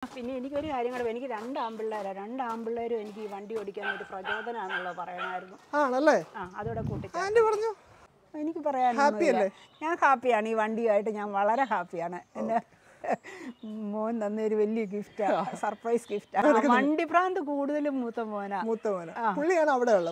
പിന്നെ എനിക്കൊരു കാര്യം കൂടെ എനിക്ക് രണ്ട് ആമ്പിള്ളേരും എനിക്ക് ഈ വണ്ടി ഓടിക്കാൻ ഒരു പ്രചോദനമാണെന്നുള്ളത് പറയണമായിരുന്നു. ആണല്ലേ? അതോടെ കൂട്ടി പറഞ്ഞു. എനിക്ക് പറയാനൊന്നുമില്ല. ഞാൻ ഹാപ്പിയാണ് ഈ വണ്ടിയായിട്ട്. ഞാൻ വളരെ ഹാപ്പിയാണ്. എൻ്റെ മോൻ തന്നൊരു വലിയ ഗിഫ്റ്റാണ്, സർപ്രൈസ് ഗിഫ്റ്റാണ്. വണ്ടി ഭ്രാന്ത് കൂടുതലും മൂത്ത മോനാ. അവിടെയുള്ള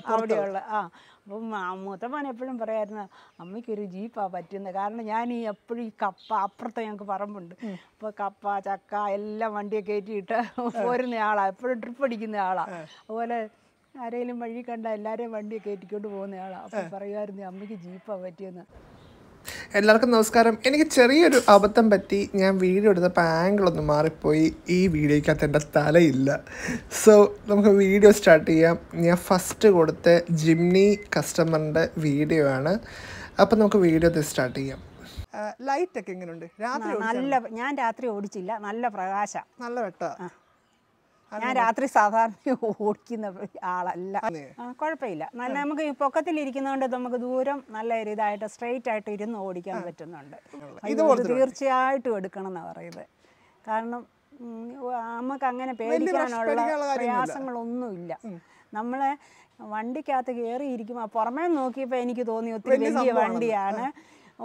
അപ്പം മൂത്ത മോൻ എപ്പോഴും പറയായിരുന്നു അമ്മയ്ക്കൊരു ജീപ്പാണ് പറ്റുന്നത്. കാരണം ഞാൻ ഈ എപ്പോഴും ഈ കപ്പ അപ്പുറത്തെ ഞങ്ങൾക്ക് പറമ്പുണ്ട്, അപ്പോൾ കപ്പ ചക്ക എല്ലാം വണ്ടിയെ കയറ്റിയിട്ട് പോരുന്ന ആളാണ്, എപ്പോഴും ട്രിപ്പ് അടിക്കുന്ന ആളാണ്. അതുപോലെ ആരെങ്കിലും വഴി കണ്ട എല്ലാവരെയും വണ്ടിയെ കയറ്റിക്കൊണ്ട് പോകുന്ന ആളാണ്. അപ്പം പറയുമായിരുന്നു അമ്മയ്ക്ക് ജീപ്പാണ് പറ്റിയെന്ന്. എല്ലാവർക്കും നമസ്കാരം. എനിക്ക് ചെറിയൊരു അബദ്ധം പറ്റി. ഞാൻ വീഡിയോ എടുത്തപ്പോൾ ആംഗിളൊന്ന് മാറിപ്പോയി. ഈ വീഡിയോയ്ക്കകത്ത് എൻ്റെ തലയില്ല. സോ നമുക്ക് വീഡിയോ സ്റ്റാർട്ട് ചെയ്യാം. ഞാൻ ഫസ്റ്റ് കൊടുത്ത ജിംനി കസ്റ്റമറിൻ്റെ വീഡിയോ ആണ്. അപ്പം നമുക്ക് വീഡിയോ സ്റ്റാർട്ട് ചെയ്യാം. ലൈറ്റൊക്കെ എങ്ങനെയുണ്ട്? ഞാൻ രാത്രി ഓടിച്ചില്ല, നല്ല പ്രകാശം, നല്ല വെട്ട. ഞാൻ രാത്രി സാധാരണ ഓടിക്കുന്ന ആളല്ല. കുഴപ്പമില്ല. നല്ല നമുക്ക് ഈ പൊക്കത്തിലിരിക്കുന്നതുകൊണ്ട് നമുക്ക് ദൂരം നല്ല ഒരു ഇതായിട്ട് സ്ട്രെയിറ്റ് ആയിട്ട് ഇരുന്ന് ഓടിക്കാൻ പറ്റുന്നുണ്ട്. ഇത് തീർച്ചയായിട്ടും എടുക്കണം എന്നാണ് പറയുന്നത്. കാരണം നമുക്ക് അങ്ങനെ പേടിക്കാനുള്ള പ്രയാസങ്ങളൊന്നുമില്ല. നമ്മളെ വണ്ടിക്കകത്ത് കയറിയിരിക്കുമ്പോൾ പുറമേ നോക്കിയപ്പോൾ എനിക്ക് തോന്നി ഒത്തിരി വലിയ വണ്ടിയാണ്,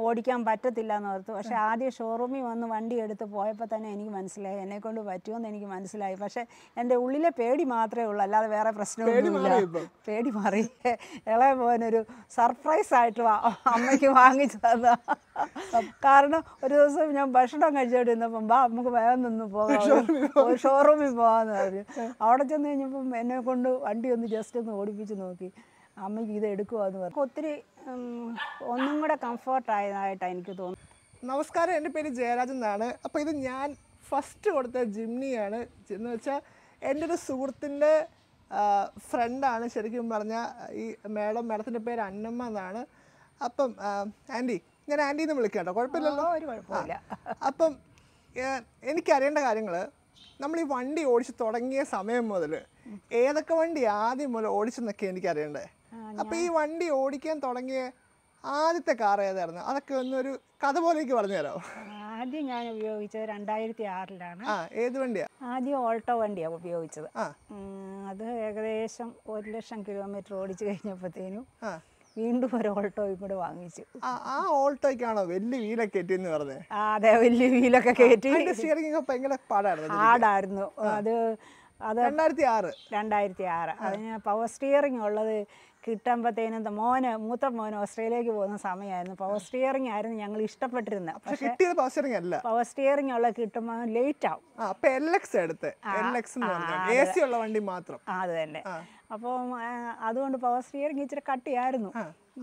ഓടിക്കാൻ പറ്റത്തില്ല എന്ന് ഓർത്തു. പക്ഷേ ആദ്യം ഷോറൂമിൽ വന്ന് വണ്ടി എടുത്ത് പോയപ്പോൾ തന്നെ എനിക്ക് മനസ്സിലായി എന്നെക്കൊണ്ട് പറ്റുമെന്ന് എനിക്ക് മനസ്സിലായി. പക്ഷേ എൻ്റെ ഉള്ളിലെ പേടി മാത്രമേ ഉള്ളൂ, അല്ലാതെ വേറെ പ്രശ്നമൊന്നുമില്ല. പേടി മാറി. ഇളയ മോനൊരു സർപ്രൈസായിട്ട് അമ്മയ്ക്ക് വാങ്ങിച്ചു തന്ന. കാരണം ഒരു ദിവസം ഞാൻ ഭക്ഷണം കഴിച്ചുകൊണ്ടിരുന്നപ്പം നമുക്ക് വേഗം നിന്ന് പോകാം, ഷോറൂമിൽ പോകാമെന്ന് പറഞ്ഞു. അവിടെ ചെന്ന് കഴിഞ്ഞപ്പം എന്നെ കൊണ്ട് വണ്ടി ഒന്ന് ജസ്റ്റ് ഒന്ന് ഓടിപ്പിച്ച് നോക്കി. അമ്മയ്ക്ക് ഇത് എടുക്കുവാന്ന് പറഞ്ഞു. ഒത്തിരി ഒന്നും കൂടെ കംഫർട്ടായതായിട്ടാണ് എനിക്ക് തോന്നുന്നു. നമസ്കാരം, എൻ്റെ പേര് ജയരാജൻ എന്നാണ്. അപ്പോൾ ഇത് ഞാൻ ഫസ്റ്റ് കൊടുത്ത ജിംനിയാണ്. എന്ന് വെച്ചാൽ എൻ്റെ ഒരു സുഹൃത്തിൻ്റെ ഫ്രണ്ടാണ് ശരിക്കും പറഞ്ഞാൽ ഈ മേഡത്തിൻ്റെ പേര് അന്നമ്മ എന്നാണ്. അപ്പം ആൻറ്റി, ഞാൻ ആൻറ്റീന്ന് വിളിക്കാം കേട്ടോ, കുഴപ്പമില്ലല്ലോ? ഒരു കുഴപ്പമില്ല. അപ്പം എനിക്കറിയേണ്ട കാര്യങ്ങൾ, നമ്മൾ ഈ വണ്ടി ഓടിച്ച് തുടങ്ങിയ സമയം മുതൽ ഏതൊക്കെ വണ്ടി ആദ്യം മുതൽ ഓടിച്ചെന്നൊക്കെ എനിക്കറിയണ്ടേ. അപ്പോൾ ഈ വണ്ടി ഓടിക്കാൻ തുടങ്ങിയ ആദ്യത്തെ കാർ ഏതായിരുന്നു? അതൊക്കെ ഒന്നൊരു കഥ പോലേക്ക് പറഞ്ഞു തരാമോ? ആദ്യം ഞാൻ ഉപയോഗിച്ചത് 2006 ഏത് വണ്ടിയാണ്? ആദ്യം ഓൾട്ടോ വണ്ടിയാണ് ഉപയോഗിച്ചത്. അത് ഏകദേശം 1,00,000 കിലോമീറ്റർ ഓടിച്ചു കഴിഞ്ഞപ്പോഴത്തേനും വീണ്ടും ഒരു ഓൾട്ടോയും കൂടെ വാങ്ങിച്ചു. ആ ഓൾട്ടോയ്ക്കാണോ വലിയ വീലൊക്കെ കയറ്റിയെന്ന് പറഞ്ഞത്? അതെ, വലിയ വീലൊക്കെ കയറ്റി. സ്റ്റിയറിംഗ് ഭയങ്കര പാടായിരുന്നു. അത് 2006. അതിന് പവർ സ്റ്റിയറിംഗ് ഉള്ളത് കിട്ടുമ്പോഴത്തേനും മൂത്ത മോന് ഓസ്ട്രേലിയക്ക് പോകുന്ന സമയമായിരുന്നു. പവർ സ്റ്റിയറിംഗ് ആയിരുന്നു ഞങ്ങൾ ഇഷ്ടപ്പെട്ടിരുന്നത്. പക്ഷേ പവർ സ്റ്റിയറിംഗ് ഉള്ള കിട്ടുമ്പോൾ ലേറ്റ് ആവും. അത് തന്നെ. അപ്പോൾ അതുകൊണ്ട് പവർ സ്റ്റിയറിംഗ് ഇച്ചിരി കട്ടിയായിരുന്നു.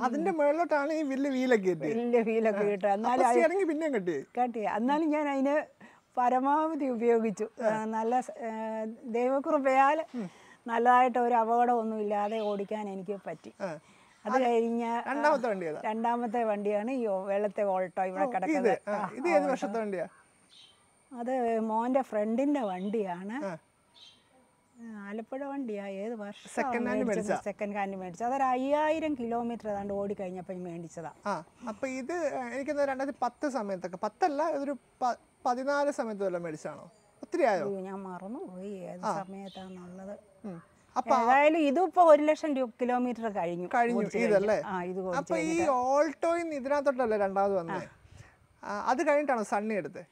അതിന്റെ മുകളിലോട്ടാണ് ഈ വലിയ വീലൊക്കെ കിട്ടുക. എന്നാലും ഞാൻ അതിന് പരമാവധി ഉപയോഗിച്ചു. നല്ല ദൈവകൃപയാൽ നല്ലതായിട്ട് ഒരു അപകടമൊന്നുമില്ലാതെ ഓടിക്കാൻ എനിക്ക് പറ്റി. അത് കഴിഞ്ഞ രണ്ടാമത്തെ വണ്ടിയാണ് ഈ വെള്ളത്തെ ഓൾട്ടോ ഇവിടെ കിടക്കുന്നത്. അത് മോൻ്റെ ഫ്രണ്ടിൻ്റെ വണ്ടിയാണ്. ആലപ്പുഴ വണ്ടിയാ. ഏത് വർഷം സെക്കൻഡ് ഹാൻഡ് മേടിച്ചത്. അതൊരു 5000 കിലോമീറ്റർ ഏതാണ്ട് ഓടി കഴിഞ്ഞപ്പോൾ മേടിച്ചതാ. അപ്പൊ ഇത് എനിക്ക് 2010 സമയത്തൊക്കെ, 10 അല്ല, ഒരു 14 സമയത്ത് വല്ല മേടിച്ചാണോ? ഒത്തിരി ആയോ? ഞാൻ മറന്നുപോയി ഏത് സമയത്താണുള്ളത്. ഏതായാലും ഇതിപ്പോ 1,00,000 കിലോമീറ്റർ കഴിഞ്ഞു. ഇതല്ലേ? അപ്പൊ ഈ ഓൾട്ടോയിന്ന് ഇതിനകത്തോട്ടല്ലേ രണ്ടാമത് വന്നേ? അത് കഴിഞ്ഞിട്ടാണോ സണ്ണി എടുത്തത്?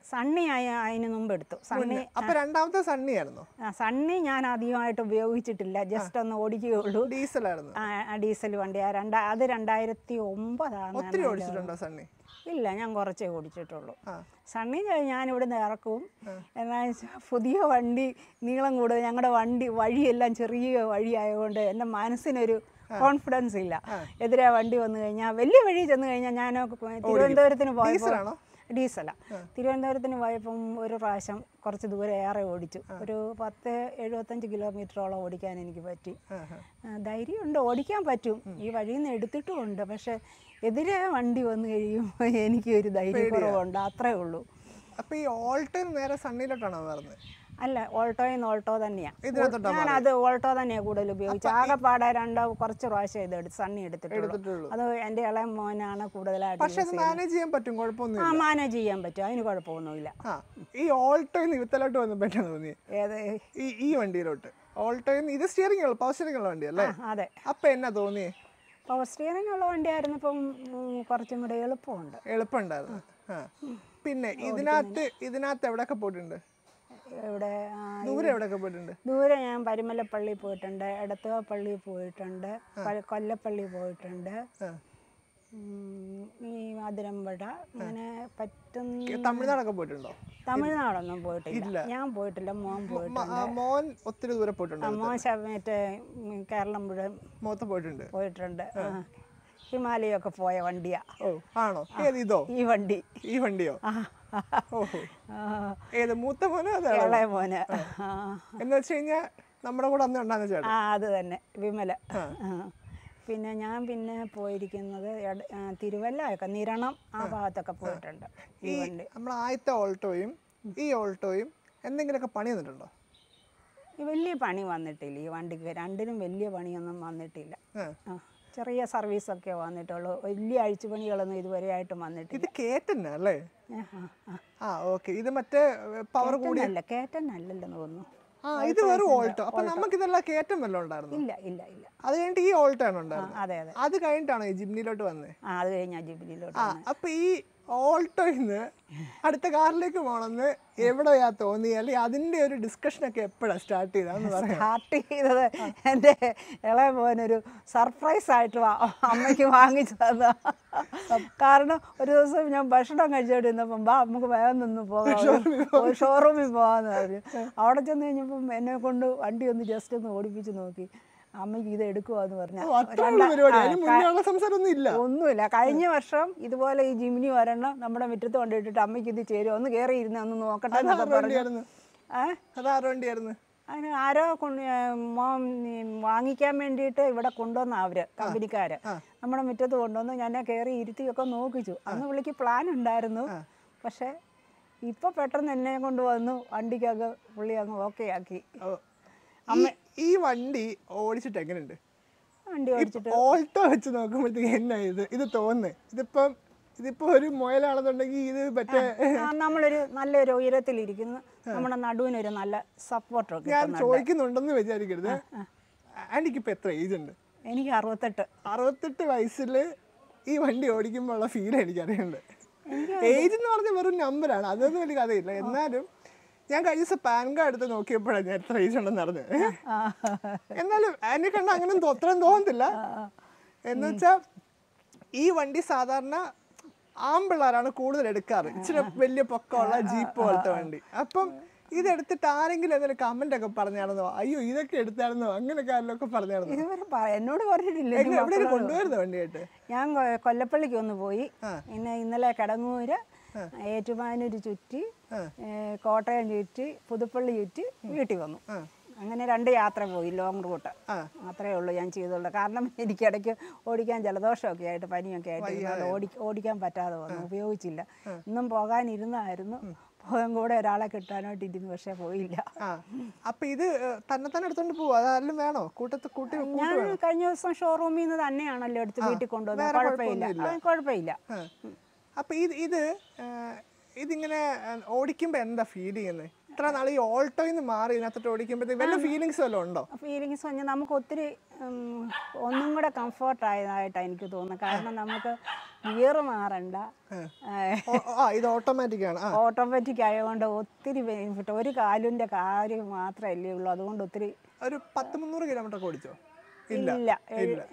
സണ്ണി അതിന് മുമ്പ് എടുത്തു. സണ്ണി. അപ്പൊ രണ്ടാമത്തെ സണ്ണി ആയിരുന്നു? സണ്ണി ഞാൻ അധികമായിട്ട് ഉപയോഗിച്ചിട്ടില്ല, ജസ്റ്റ് ഒന്ന് ഓടിക്കുകയുള്ളൂ. ഡീസലായിരുന്നു? ഡീസൽ വണ്ടിയാണ്. അത് 2009 ഒത്തിരി ഓടിച്ചിട്ടുണ്ടോ സണ്ണി? ഇല്ല, ഞാൻ കുറച്ചേ ഓടിച്ചിട്ടുള്ളൂ. സണ്ണി ഞാൻ ഇവിടുന്ന് ഇറക്കും. എന്നാൽ പുതിയ വണ്ടി നീളം കൂടുതൽ, ഞങ്ങളുടെ വഴിയെല്ലാം ചെറിയ വഴിയായതുകൊണ്ട് എൻ്റെ മനസ്സിനൊരു കോൺഫിഡൻസ് ഇല്ല. എതിരെ വണ്ടി വന്നു കഴിഞ്ഞാൽ, വലിയ വഴി ചെന്ന് കഴിഞ്ഞാൽ, ഞാൻ തിരുവനന്തപുരത്തിന് പോയപ്പോൾ ഡീസല തിരുവനന്തപുരത്തിന് പോയപ്പം ഒരു പ്രാവശ്യം കുറച്ച് ദൂരെ ഏറെ ഓടിച്ചു. ഒരു 10-75 കിലോമീറ്ററോളം ഓടിക്കാൻ എനിക്ക് പറ്റി. ധൈര്യമുണ്ട്, ഓടിക്കാൻ പറ്റും. ഈ വഴിയിൽ നിന്ന് എടുത്തിട്ടുമുണ്ട്. പക്ഷെ എതിരെ വണ്ടി വന്നു കഴിയുമ്പോൾ എനിക്ക് ഒരു ധൈര്യക്കുറവുണ്ട്, അത്രേ ഉള്ളൂ. അപ്പോൾ ഈ ഓൾട്ടോ നേരെ സണ്ണിയിലോട്ടാണോ വരുന്നത്? അല്ല, ഓൾട്ടോ തന്നെയാണ്. ഞാനത് ഓൾട്ടോ തന്നെയാണ് കൂടുതൽ ഉപയോഗിച്ചത്. ആകെപ്പാടെ കുറച്ച് പ്രാവശ്യം ഇത് സണ്ണി എടുത്തിട്ടുള്ളൂ. അത് എൻ്റെ ഇളയ മോനാണ് കൂടുതലായിട്ട്. മാനേജ് ചെയ്യാൻ പറ്റും, കുഴപ്പമൊന്നുമില്ല. മാനേജ് ചെയ്യാൻ പറ്റും, അതിന് കുഴപ്പമൊന്നുമില്ല. ഈ ഓൾട്ടോയിൽ ഇവത്തലോട്ട് വന്നപ്പോഴാണ് തോന്നിയത് ഏത് ഈ വണ്ടിയിലോട്ട്? ഓൾട്ടോയിൽ ഇത് സ്റ്റിയറിംഗ് ഉള്ള, പവർ സ്റ്റിയറിംഗ് ഉള്ള വണ്ടിയല്ലേ? അതെ. അപ്പം എന്നാ തോന്നിയേ? പവർ സ്റ്റിയറിംഗ് ഉള്ള വണ്ടിയായിരുന്നു, ഇപ്പം കുറച്ചും കൂടെ എളുപ്പമുണ്ടായിരുന്നു. പിന്നെ ഇതിനകത്ത് എവിടെയൊക്കെ പോയിട്ടുണ്ട്? ദൂരെ എവിടെയൊക്കെ പോയിട്ടുണ്ട്? ദൂരെ ഞാൻ പരുമലപ്പള്ളി പോയിട്ടുണ്ട്, എടത്തുവ പള്ളി പോയിട്ടുണ്ട്, കൊല്ലപ്പള്ളി പോയിട്ടുണ്ട്, ഈ അതിരമ്പുഴ, അങ്ങനെ പറ്റുന്ന. തമിഴ്നാടൊക്കെ പോയിട്ടുണ്ടോ? തമിഴ്നാടൊന്നും പോയിട്ടില്ല, ഞാൻ പോയിട്ടില്ല. മോൻ പോയിട്ടുണ്ട്. മോൻ ഒത്തിരി ദൂരെ പോയിട്ടുണ്ട്. മോൻ മറ്റേ കേരളം മുഴുവൻ പോയിട്ടുണ്ട്. ഹിമാലയൊക്കെ പോയ വണ്ടിയാ. ഓ, ആണോ? ഏതോ ഈ വണ്ടിയോ? ഏത് മൂത്ത മോനോ ഇളയ മോന്? എന്ന് വെച്ച് കഴിഞ്ഞാൽ നമ്മുടെ കൂടെ അന്ന് ഉണ്ടാകുന്ന ചേട്ടൻ. അത് തന്നെ, വിമല. പിന്നെ ഞാൻ പോയിരിക്കുന്നത് തിരുവല്ലയൊക്കെ, നിരണം ആ ഭാഗത്തൊക്കെ പോയിട്ടുണ്ട്. ഈ വണ്ടി നമ്മൾ ആദ്യത്തെ ഓൾട്ടോയും ഈ ഓൾട്ടോയും എന്തെങ്കിലുമൊക്കെ പണി വന്നിട്ടുണ്ടോ? വലിയ പണി വന്നിട്ടില്ല ഈ വണ്ടിക്ക്, രണ്ടിനും വലിയ പണിയൊന്നും വന്നിട്ടില്ല. ചെറിയ സർവീസൊക്കെ വന്നിട്ടുള്ളൂ, വലിയ അഴിച്ചുപണികളൊന്നും ഇതുവരെ ആയിട്ടും വന്നിട്ടില്ല. ഇത് കേറ്റനല്ലേ? ഇത് മറ്റേ പവർ കൂടിയല്ല, കേറ്റനല്ലെന്ന് തോന്നുന്നു. ഇത് വെറും ഓൾട്ടോ. അപ്പൊ നമുക്ക് ഇതെല്ലാം കേറ്റം വല്ലതും ഉണ്ടായിരുന്നു? ഇല്ല. അത് കഴിഞ്ഞിട്ട് ഈ ഓൾട്ടോ ആണ് ഉണ്ടായിരുന്നത്? അതെ. അത് കഴിഞ്ഞിട്ടാണോ ഈ ജിംനിയിലോട്ട് വന്നത്? അത് കഴിഞ്ഞാ ജിംനിയിലോട്ട്. അപ്പൊ ഈ ഓൾട്ടോയിന്ന് അടുത്ത കാറിലേക്ക് പോകണമെന്ന് എവിടെയാ തോന്നി, അല്ലെങ്കിൽ അതിന്റെ ഒരു ഡിസ്കഷനൊക്കെ എപ്പോഴാണ് സ്റ്റാർട്ട് ചെയ്തതെന്ന് പറയാം? സ്റ്റാർട്ട് ചെയ്തത് എൻ്റെ ഇളയ മോനൊരു സർപ്രൈസ് ആയിട്ട് അമ്മയ്ക്ക് വാങ്ങിച്ചു തന്ന. കാരണം ഒരു ദിവസം ഞാൻ ഭക്ഷണം കഴിച്ചോണ്ടിരുന്നപ്പം നമുക്ക് വേഗം നിന്ന് പോകാം, ഷോറൂമിൽ പോകാമെന്ന് പറഞ്ഞു. അവിടെ ചെന്ന് കഴിഞ്ഞപ്പം എന്നെ കൊണ്ട് വണ്ടി ഒന്ന് ജസ്റ്റ് ഒന്ന് ഓടിപ്പിച്ച് നോക്കി. അമ്മയ്ക്ക് ഇത് എടുക്കുവാന്ന് പറഞ്ഞാൽ ഒന്നുമില്ല. കഴിഞ്ഞ വർഷം ഇതുപോലെ ഈ ജിംനി ഒരെണ്ണം നമ്മുടെ മുറ്റത്ത് കൊണ്ടിട്ടിട്ട് അമ്മയ്ക്ക് ഇത് ചേരും, ഒന്ന് കയറി ഇരുന്ന് ഒന്ന് നോക്കട്ടെ എന്നൊക്കെ പറഞ്ഞു. അതിന് ആരോ വാങ്ങിക്കാൻ വേണ്ടിയിട്ട് ഇവിടെ കൊണ്ടുവന്ന അവര് കമ്പനിക്കാര് നമ്മുടെ മുറ്റത്ത് കൊണ്ടുവന്ന് ഞാൻ കയറി ഇരുത്തിയൊക്കെ നോക്കിച്ചു. അന്ന് പുള്ളിക്ക് പ്ലാൻ ഉണ്ടായിരുന്നു, പക്ഷെ ഇപ്പൊ പെട്ടെന്ന് എന്നെ കൊണ്ടുവന്നു വണ്ടിക്കൊക്കെ പുള്ളി അങ്ങ് ഓക്കെ ആക്കി. ഈ വണ്ടി ഓടിച്ചിട്ട് എങ്ങനെയുണ്ട്? വണ്ടി ഓടിച്ചിട്ട് ഓൾട്ടോ വെച്ച് നോക്കുമ്പോഴത്തേക്ക് എന്നാ ഇത് തോന്നുന്നത്? ഇതിപ്പോ ഒരു മുയലാണെന്നുണ്ടെങ്കിൽ ഇത് മറ്റേ നമ്മളൊരു നല്ലൊരു ഉയരത്തിലിരിക്കുന്നു, നമ്മുടെ നടുവിനൊരു നല്ല സപ്പോർട്ടൊക്കെ. ഞാൻ ചോദിക്കുന്നുണ്ടെന്ന് വിചാരിക്കരുത്, ആൻറ്റിക്കിപ്പോൾ എത്ര ഏജ് ഉണ്ട്? എനിക്ക് 68 വയസ്സിൽ ഈ വണ്ടി ഓടിക്കുമ്പോൾ ഉള്ള ഫീൽ എനിക്കറിയുന്നുണ്ട്. ഏജ് എന്ന് പറഞ്ഞാൽ വെറും നമ്പറാണ്, അതൊന്നും വലിയ കഥയില്ല. എന്നാലും ഞാൻ കഴിഞ്ഞ ദിവസം പാൻ കാർഡ് എടുത്ത് നോക്കിയപ്പോഴാണ് ഞാൻ എത്ര ഏജ് ഉണ്ടെന്ന് അറിഞ്ഞത്. എന്നാലും എന്നെ കണ്ട അങ്ങനെ അത്രയും തോന്നത്തില്ല. എന്ന് വെച്ചാൽ ഈ വണ്ടി സാധാരണ ആമ്പിള്ളേരാണ് കൂടുതൽ എടുക്കാറ്, ഇച്ചിരി വലിയ പൊക്കമുള്ള ജീപ്പ് പോലത്തെ വണ്ടി. അപ്പം ഇതെടുത്തിട്ട് ആരെങ്കിലും എന്തെങ്കിലും കമന്റ് ഒക്കെ പറഞ്ഞായിരുന്നോ, അയ്യോ ഇതൊക്കെ എടുത്തായിരുന്നോ, അങ്ങനെ കാര്യങ്ങളൊക്കെ പറഞ്ഞായിരുന്നോ? എന്നോട് പറഞ്ഞിട്ടില്ല. എവിടെ കൊണ്ടുവരുന്ന വണ്ടിയായിട്ട്? ഞാൻ കൊല്ലപ്പള്ളിക്ക് ഒന്ന് പോയി, പിന്നെ ഇന്നലെ കിടങ്ങൂര്, ഏറ്റുമാനൂര് ചുറ്റി, കോട്ടയം ചുറ്റി, പുതുപ്പള്ളി ചുറ്റി വീട്ടിൽ വന്നു. അങ്ങനെ 2 യാത്ര പോയി, ലോങ് റൂട്ട്. അത്രേ ഉള്ളൂ ഞാൻ ചെയ്തുള്ളൂ. കാരണം എനിക്കിടയ്ക്ക് ഓടിക്കാൻ ജലദോഷമൊക്കെ ആയിട്ട്, പനിയൊക്കെ ആയിട്ട് ഓടിക്കാൻ പറ്റാതെ വന്നു, ഉപയോഗിച്ചില്ല. ഇന്നും പോകാനിരുന്നായിരുന്നു, പോകാൻ കൂടെ ഒരാളെ കിട്ടാനായിട്ട് ഇരുന്നു, പക്ഷെ പോയില്ല. അപ്പൊ ഇത് തന്നെ എടുത്തോണ്ട് പോവാ, അതെല്ലാം വേണോ കൂട്ടി? ഞാൻ കഴിഞ്ഞ ദിവസം ഷോറൂമിൽ നിന്ന് തന്നെയാണല്ലോ എടുത്ത് വീട്ടിൽ കൊണ്ടുവന്നത്, കുഴപ്പമില്ല. അപ്പൊ ഇതിങ്ങനെ ഓടിക്കുമ്പോ എന്താ ഫീൽ ചെയ്യുന്നത്? ഇത്ര നാൾ ഈ ഓൾട്ടോയിൽ നിന്ന് മാറി ഇതിനകത്തോട്ട് ഓടിക്കുമ്പോഴത്തേക്ക് വല്ല ഫീലിങ്സ് വല്ലതും ഉണ്ടോ? ഫീലിങ്സ് പറഞ്ഞാൽ നമുക്ക് ഒത്തിരി ഒന്നും കൂടെ കംഫർട്ട് ആയതായിട്ടാണ് എനിക്ക് തോന്നുന്നത്. കാരണം നമുക്ക് ഗിയർ മാറണ്ട, ഇത് ഓട്ടോമാറ്റിക് ആയതുകൊണ്ട് ഒത്തിരി ബെനിഫിറ്റ്. ഒരു കാലിൻ്റെ കാര്യം മാത്രമല്ലേ ഉള്ളൂ, അതുകൊണ്ട് ഒത്തിരി. ഒരു 10-300 കിലോമീറ്റർ ഓടിച്ചോ? ഇല്ല,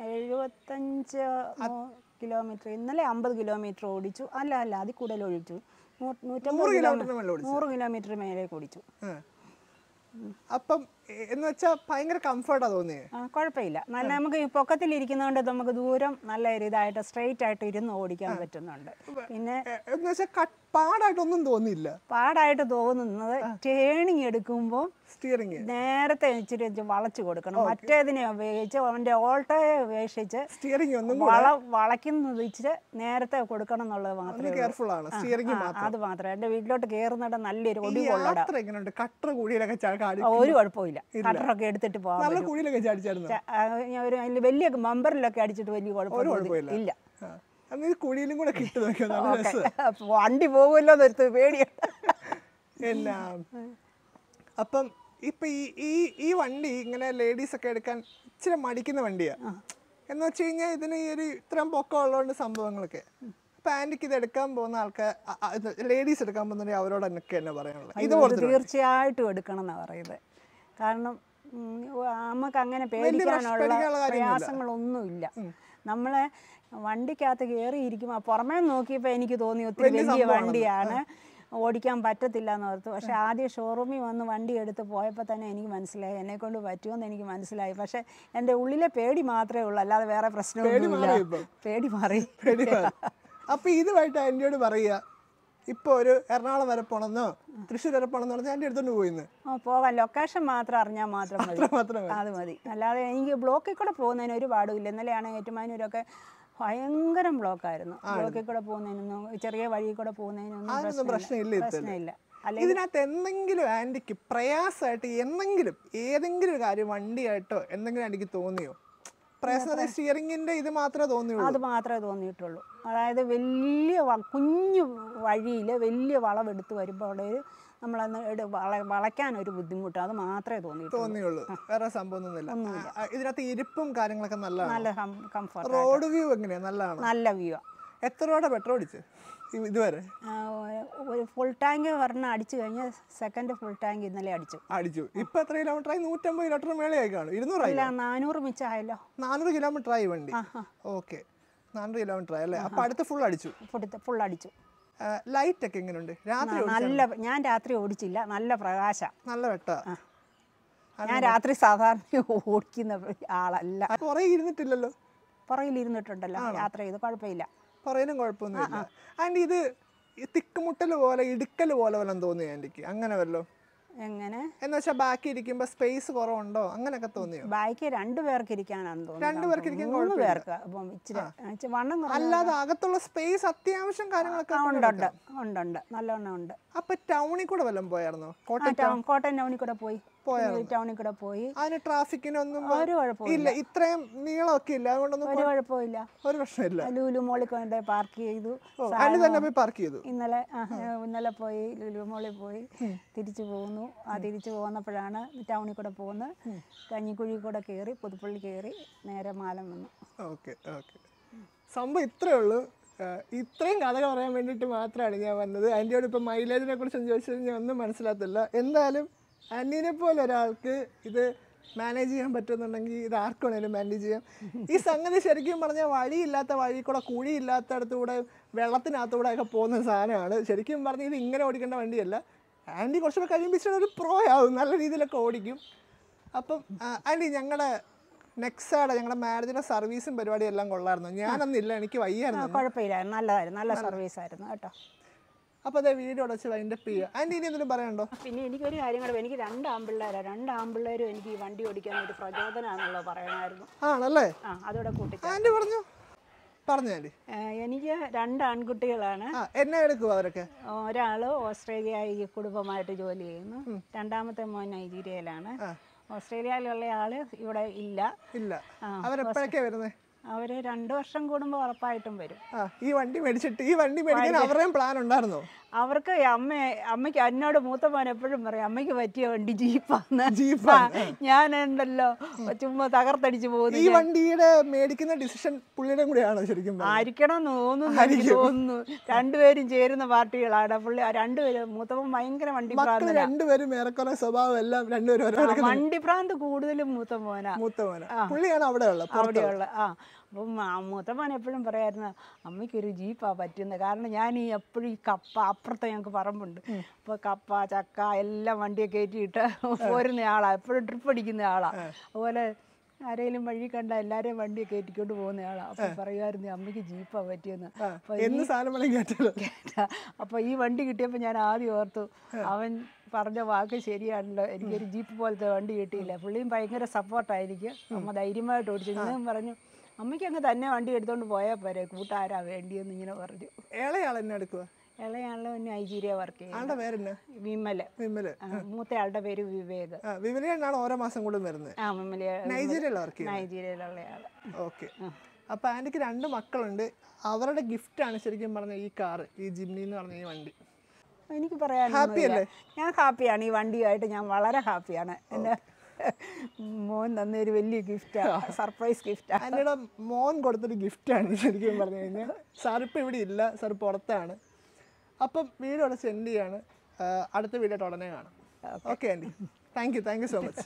75 കിലോമീറ്റർ. ഇന്നലെ 50 കിലോമീറ്റർ ഓടിച്ചു. അല്ല അതിൽ കൂടുതൽ ഓടിച്ചു. 100 കിലോമീറ്റർ മേലെ ഓടിച്ചു. അപ്പം എന്ന് വെച്ചാൽ ഭയങ്കര കംഫർട്ടാ തോന്നിയേ? കുഴപ്പമില്ല. നല്ല നമുക്ക് ഈ പൊക്കത്തിലിരിക്കുന്നതുകൊണ്ട് നമുക്ക് ദൂരം നല്ല ഇതായിട്ട് സ്ട്രെയിറ്റ് ആയിട്ട് ഇരുന്ന് ഓടിക്കാൻ പറ്റുന്നുണ്ട്. പിന്നെ എന്ന് വെച്ചാൽ കട്ട് പാടായിട്ടൊന്നും തോന്നിയില്ല. പാടായിട്ട് തോന്നുന്നത് ടേണിങ് എടുക്കുമ്പോൾ സ്റ്റിയറിംഗ് നേരത്തെ ഇച്ചിരി വളച്ചു കൊടുക്കണം. മറ്റേതിനെ ഉപയോഗിച്ച് അവൻ്റെ ഓൾട്ടയെ ഉപേക്ഷിച്ച് സ്റ്റിയറിംഗ് ഒന്നും വളയ്ക്കുന്നത് ഇച്ചിരി നേരത്തെ കൊടുക്കണം എന്നുള്ളത് മാത്രമേ കെയർഫുൾ ആണ്. സ്റ്റിയറിംഗ് അത് മാത്രമേ. എൻ്റെ വീട്ടിലോട്ട് കയറുന്നിട നല്ലൊരു ഒടിവുള്ളടാ. കട്ടർ കൂടിയിലൊക്കെ ഒരു കുഴപ്പമില്ല. കട്ടറൊക്കെ എടുത്തിട്ട് പോകാം. ഒരു വലിയ ബമ്പറിലൊക്കെ അടിച്ചിട്ട് വലിയ കുഴപ്പമില്ല. ഇല്ല. കുഴിയിലും കൂടെ കിട്ടും. വണ്ടി പോകുമല്ലോ നിർത്ത് പേടിയാണ്. അപ്പം ഇപ്പൊ ഈ വണ്ടി ഇങ്ങനെ ലേഡീസ് ഒക്കെ എടുക്കാൻ ഇച്ചിരി മടിക്കുന്ന വണ്ടിയാ. എന്ന് വെച്ച് കഴിഞ്ഞാൽ ഇതിന് ഈ ഒരു ഇത്രയും പൊക്കം ഉള്ളതുകൊണ്ട് സംഭവങ്ങളൊക്കെ. അപ്പൊ ആന്റിക്ക് ഇത് എടുക്കാൻ പോകുന്ന ആൾക്കാർ, ലേഡീസ് എടുക്കാൻ പോകുന്നുണ്ടെങ്കിൽ അവരോട് എന്നൊക്കെ തന്നെ പറയാനുള്ളത്? ഇത് തീർച്ചയായിട്ടും എടുക്കണം എന്നാണ് പറയുന്നത്. കാരണം നമുക്ക് അങ്ങനെ പേടിക്കാനുള്ള പ്രയാസങ്ങളൊന്നുമില്ല. നമ്മളെ വണ്ടിക്കകത്ത് കയറിയിരിക്കുമ്പോൾ പുറമേ നോക്കിയപ്പോൾ എനിക്ക് തോന്നി ഒത്തിരി വലിയ വണ്ടിയാണ്, ഓടിക്കാൻ പറ്റത്തില്ല എന്ന് ഓർത്തു. പക്ഷേ ആദ്യം ഷോറൂമിൽ വന്ന് വണ്ടി എടുത്ത് പോയപ്പോൾ തന്നെ എനിക്ക് മനസ്സിലായി എന്നെക്കൊണ്ട് പറ്റുമെന്ന് എനിക്ക് മനസ്സിലായി. പക്ഷേ എൻ്റെ ഉള്ളിലെ പേടി മാത്രമേ ഉള്ളൂ, അല്ലാതെ വേറെ പ്രശ്നമൊന്നുമില്ല. പേടി മാറി. അപ്പോൾ ഇതുമായിട്ട് ആൻറ്റിയോട് പറയുക, ഇപ്പോൾ ഒരു എറണാകുളം വരെ പോകണമെന്നോ തൃശ്ശൂർ വരെ പോകണമെന്ന് പറഞ്ഞാൽ എൻ്റെ അടുത്തോണ്ട് പോയിന്ന് പോകാൻ ലൊക്കേഷൻ മാത്രം അറിഞ്ഞാൽ മാത്രം മതി. അത് മതി. അല്ലാതെ എനിക്ക് ബ്ലോക്കിൽ കൂടെ പോകുന്നതിന് ഒരു പാടുമില്ല. ഇന്നലെയാണ് ഏറ്റുമാനൂരൊക്കെ ഭയങ്കര ബ്ലോക്കായിരുന്നു. ബ്ലോക്കിൽ കൂടെ പോകുന്നതിനൊന്നും, ചെറിയ വഴിയിൽ കൂടെ പോകുന്നതിനൊന്നും പ്രശ്നമില്ല. ഇതിനകത്ത് എന്തെങ്കിലും ആൻറ്റിക്ക് പ്രയാസമായിട്ട് ഏതെങ്കിലും ഒരു കാര്യം വണ്ടിയായിട്ടോ എന്തെങ്കിലും ആൻറ്റിക്ക് തോന്നിയോ? പ്രയാസം സ്റ്റിയറിംഗിന്റെ ഇത് മാത്രമേ തോന്നിയുള്ളൂ? അത് മാത്രമേ തോന്നിയിട്ടുള്ളൂ. അതായത് വലിയ കുഞ്ഞു വഴിയിൽ വലിയ വളവെടുത്ത് വരുമ്പോൾ അവിടെ ഒരു നമ്മളന്ന് വളയ്ക്കാനൊരു ബുദ്ധിമുട്ട്, അത് മാത്രമേ തോന്നിയുള്ളൂ. വേറെ സംഭവമൊന്നുമില്ല. ഇതിനകത്ത് ഇരിപ്പും കാര്യങ്ങളൊക്കെ നല്ല കംഫർട്ട്. റോഡ് വ്യൂ എങ്ങനെയാ? നല്ല വ്യൂ. എത്ര രൂപയുടെ പെട്രോൾ അടിച്ച് ഇതുവരെ? ഒരു ഫുൾ ടാങ്ക് പറഞ്ഞ അടിച്ചു കഴിഞ്ഞാൽ സെക്കൻഡ് ഫുൾ ടാങ്ക് ഇന്നലെ അടിച്ചു. ഇപ്പൊ എത്ര കിലോമീറ്റർ ആയി? 150 കിലോമീറ്റർ മേളയായി കാണും. 200 400 മിച്ചമായല്ലോ. 400 കിലോമീറ്റർ ആയി വണ്ടി. ഓക്കെ, 400 കിലോമീറ്റർ ആയി അല്ലേ? അപ്പൊ അടുത്ത് ഫുൾ അടിച്ചു. ലൈറ്റ് ഒക്കെ എങ്ങനെയുണ്ട് രാത്രി? ഞാൻ രാത്രി ഓടിച്ചില്ല. നല്ല പ്രകാശം, നല്ല വെട്ട. ഞാൻ രാത്രി സാധാരണ ഓടിക്കുന്ന ആളല്ല. പുറകിൽ ഇരുന്നിട്ടില്ലല്ലോ? പുറകിൽ ഇരുന്നിട്ടുണ്ടല്ലോ യാത്ര ചെയ്ത്, കുഴപ്പമില്ല. പുറകിലും കുഴപ്പമൊന്നുമില്ല. ആൻറ്റി ഇത് തിക്കുമുട്ടൽ പോലെ ഇടുക്കൽ പോലെ വല്ലതും തോന്നിയോ ആൻറ്റിക്ക്? അങ്ങനെ വല്ലോ? എങ്ങനെ എന്ന് വെച്ചാൽ ബാക്കി ഇരിക്കുമ്പോ സ്പേസ് കുറവുണ്ടോ അങ്ങനെയൊക്കെ തോന്നിയോ? ബാക്കി 2 പേർക്ക് ഇരിക്കാനാണ് തോന്നുന്നത്. 2 പേർക്ക് ഇരിക്കാൻ 3 പേർക്ക് വണ്ണം. അല്ലാതെ അകത്തുള്ള സ്പേസ് അത്യാവശ്യം കാര്യങ്ങളൊക്കെ ഉണ്ട്, നല്ലവണ്ണം ഉണ്ട്. അപ്പൊ ടൗണിൽ കൂടെ വല്ലതും പോയായിരുന്നോ? കോട്ടയം ടൗണിൽ കൂടെ പോയി. ടൗണിൽ കൂടെ പോയി. അതിന് ട്രാഫിക്കിനൊന്നും ഒരു കുഴപ്പമില്ല. ഇത്രയും നീളമൊക്കെ ഇല്ല, അതുകൊണ്ടൊന്നും ഒരു കുഴപ്പമില്ല. ഒരു പ്രശ്നമില്ല. ലുലു മോളിൽ കൊണ്ട് പാർക്ക് ചെയ്തു. പാർക്ക് ചെയ്തു. ഇന്നലെ പോയി ലുലു മോളിൽ പോയി തിരിച്ചു പോകുന്നു. തിരിച്ചു പോന്നപ്പോഴാണ് ടൗണിൽ കൂടെ പോകുന്നത്. കഞ്ഞിക്കുഴി കൂടെ കയറി പുതുപ്പള്ളി കയറി നേരെ മാലം വന്നു. ഓക്കെ. സംഭവം ഇത്രയേ ഉള്ളൂ. ഇത്രയും കഥ പറയാൻ വേണ്ടിയിട്ട് മാത്രമാണ് ഞാൻ വന്നത്. ആൻറ്റിയോട് ഇപ്പം മൈലേജിനെ കുറിച്ചൊന്നും ചോദിച്ചത് ഞാൻ ഒന്നും മനസ്സിലാത്തില്ല. എന്തായാലും ആൻറ്റീനെ പോലെ ഒരാൾക്ക് ഇത് മാനേജ് ചെയ്യാൻ പറ്റുന്നുണ്ടെങ്കിൽ ഇത് ആർക്ക് വേണേലും മാനേജ് ചെയ്യാം. ഈ സംഗതി ശരിക്കും പറഞ്ഞാൽ വഴിയില്ലാത്ത വഴി കൂടെ കുഴിയില്ലാത്തടത്തുകൂടെ വെള്ളത്തിനകത്തൂടെ ഒക്കെ പോകുന്ന സാധനമാണ്. ശരിക്കും പറഞ്ഞാൽ ഇത് ഇങ്ങനെ ഓടിക്കേണ്ട വണ്ടിയല്ല. ആൻറ്റി കുറച്ചുകൂടെ കഴിയുമ്പോൾ ഒരു പ്രോ ആവും, നല്ല രീതിയിലൊക്കെ ഓടിക്കും. അപ്പം ആൻറ്റി ഞങ്ങളുടെ നെക്സാടെ ഞങ്ങളുടെ മാരേജിൻ്റെ സർവീസും പരിപാടിയും എല്ലാം കൊള്ളായിരുന്നു. ഞാനൊന്നില്ല, എനിക്ക് വയ്യായിരുന്നു. കുഴപ്പമില്ലായിരുന്നു, നല്ലതായിരുന്നു, നല്ല സർവീസായിരുന്നു കേട്ടോ. അപ്പോൾ അതേ വീഡിയോ അടച്ച് വൈൻഡപ്പ് ചെയ്യുക. ആൻറ്റി ഇനി എന്തെങ്കിലും പറയണ്ടോ? പിന്നെ എനിക്കൊരു കാര്യം കൂടെ, എനിക്ക് 2 ആൺപിള്ളേരാണ്. 2 ആൺപിള്ളേരും എനിക്ക് ഈ വണ്ടി ഓടിക്കാൻ ഒരു പ്രചോദനമാണെന്നുള്ളത് പറയണമായിരുന്നു. ആണല്ലേ? അതോടെ കൂട്ടി ആൻറ്റി പറഞ്ഞു ആൻറ്റി. എനിക്ക് 2 ആൺകുട്ടികളാണ്. എന്നെ എടുക്കുക അവരൊക്കെ? ഒരാൾ ഓസ്ട്രേലിയ കുടുംബമായിട്ട് ജോലി ചെയ്യുന്നു. 2ാമത്തെ മോൻ നൈജീരിയയിലാണ്. ഓസ്ട്രേലിയയിലുള്ള ആള് ഇവിടെ ഇല്ല. അവരെപ്പോഴൊക്കെ വരുന്നത്? അവര് 2 വർഷം കൂടുമ്പോൾ ഉറപ്പായിട്ടും വരും. ഈ വണ്ടി മേടിക്കാൻ അവരുടെയും പ്ലാൻ ഉണ്ടായിരുന്നോ? അവർക്ക് അമ്മയ്ക്ക് എന്നോട് മൂത്ത മോൻ എപ്പോഴും പറയും അമ്മയ്ക്ക് പറ്റിയ വണ്ടി ജീപ്പാണ്. ഞാനുണ്ടല്ലോ ചുമ്മാ തകർത്തടിച്ചു പോകുന്നു. ഈ വണ്ടിയുടെ മേടിക്കുന്ന ഡിസിഷൻ പുള്ളിയുടെ കൂടെയാണോ ശരിക്കും? ആയിരിക്കണം എന്ന് തോന്നുന്നു. 2 പേരും ചേരുന്ന പാർട്ടികളാണ്. പുള്ളി 2 പേരും. മൂത്തവൻ ഭയങ്കര വണ്ടി ഭ്രാന്ത്. 2 പേരും ഏറെക്കുറെ സ്വഭാവം എല്ലാം 2 പേരും വണ്ടി ഭ്രാന്ത് കൂടുതലും മൂത്തമോനാ. പുള്ളിയാണ് അവിടെയുള്ള. അപ്പം മൂത്തമ്മൻ എപ്പോഴും പറയായിരുന്നു അമ്മയ്ക്കൊരു ജീപ്പാ പറ്റുന്നത്. കാരണം ഞാൻ ഈ എപ്പോഴും ഈ കപ്പ, അപ്പുറത്തെ ഞങ്ങൾക്ക് പറമ്പുണ്ട്, അപ്പോൾ കപ്പ ചക്ക എല്ലാം വണ്ടിയെ കയറ്റിയിട്ട് പോരുന്ന ആളാണ്, എപ്പോഴും ട്രിപ്പ് അടിക്കുന്ന ആളാണ്. അതുപോലെ ആരെങ്കിലും വഴി കണ്ട എല്ലാവരെയും വണ്ടി കയറ്റിക്കൊണ്ട് പോകുന്നയാളാണ്. അപ്പം പറയുമായിരുന്നു അമ്മയ്ക്ക് ജീപ്പാണ് പറ്റിയെന്ന്. അപ്പോൾ ഈ വണ്ടി കിട്ടിയപ്പോൾ ഞാൻ ആദ്യം ഓർത്തു അവൻ പറഞ്ഞ വാക്ക് ശരിയാണല്ലോ, എനിക്കൊരു ജീപ്പ് പോലത്തെ വണ്ടി കിട്ടിയില്ല. പുള്ളിയും ഭയങ്കര സപ്പോർട്ടായിരിക്കും. അമ്മ ധൈര്യമായിട്ട് ഓടിച്ചു. ഇന്നും പറഞ്ഞു അമ്മയ്ക്ക് അങ്ങ് തന്നെ വണ്ടി എടുത്തുകൊണ്ട് പോയാൽ പോരെ, കൂട്ടാരാ വേണ്ടിയെന്ന് ഇങ്ങനെ പറഞ്ഞു. ഇളയാൾ എന്നെ എടുക്കുക? ഇളയാള് നൈജീരിയ വർക്ക് ചെയ്യുന്നത്. പേരെന്നാ? വിമല്. മൂത്തയാളുടെ പേര് വിവേക്. വിമലയാണ് ഓരോ മാസം കൂടെ വരുന്നത്. നൈജീരിയയിലുള്ള ആള്. ഓക്കെ. അപ്പൊ ആന്റിക്ക് 2 മക്കളുണ്ട്. അവരുടെ ഗിഫ്റ്റാണ് ശരിക്കും പറഞ്ഞ ഈ കാറ്, ഈ ജിംനി എന്ന് പറഞ്ഞ ഈ വണ്ടി. എനിക്ക് പറയാനല്ലേ, ഞാൻ ഹാപ്പിയാണ്. ഈ വണ്ടിയായിട്ട് ഞാൻ വളരെ ഹാപ്പിയാണ്. എൻ്റെ മോൻ തന്നൊരു വലിയ ഗിഫ്റ്റാണ്, സർപ്രൈസ് ഗിഫ്റ്റാണ്. എന്നോട് മോൻ കൊടുത്തൊരു ഗിഫ്റ്റാണ് ശരിക്കും പറഞ്ഞു കഴിഞ്ഞാൽ. സാറിപ്പോൾ ഇവിടെ ഇല്ല, സാർ പുറത്താണ്. അപ്പം വീഡിയോ അവിടെ സെൻഡ് ചെയ്യാണ്. അടുത്ത വീഡിയോ ഉടനെ കാണാം. Okay aunty, thank you so much.